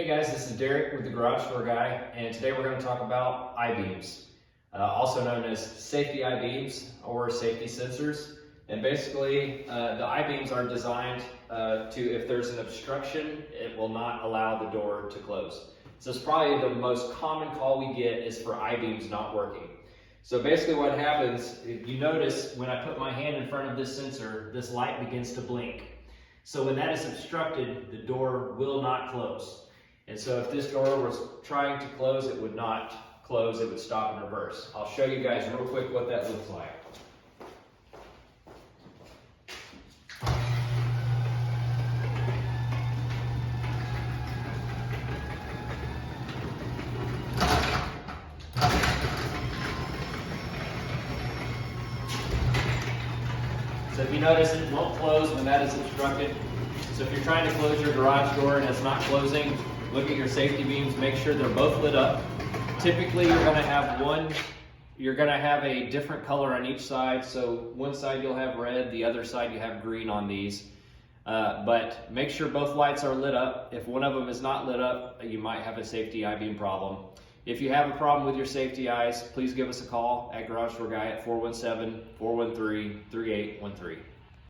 Hey guys, this is Derek with the Garage Door Guy, and today we're going to talk about I-beams, also known as safety I-beams or safety sensors. And basically, the I-beams are designed to, if there's an obstruction, it will not allow the door to close. So it's probably the most common call we get is for I-beams not working. So basically what happens, if you notice when I put my hand in front of this sensor, this light begins to blink. So when that is obstructed, the door will not close. And so if this door was trying to close, it would not close, it would stop and reverse. I'll show you guys real quick what that looks like. So if you notice, it won't close when that is obstructed. So if you're trying to close your garage door and it's not closing, look at your safety beams, make sure they're both lit up. Typically you're gonna have a different color on each side. So one side you'll have red, the other side you have green on these. But make sure both lights are lit up. If one of them is not lit up, you might have a safety I-beam problem. If you have a problem with your safety eyes, please give us a call at Garage Door Guy at 417-413-3813.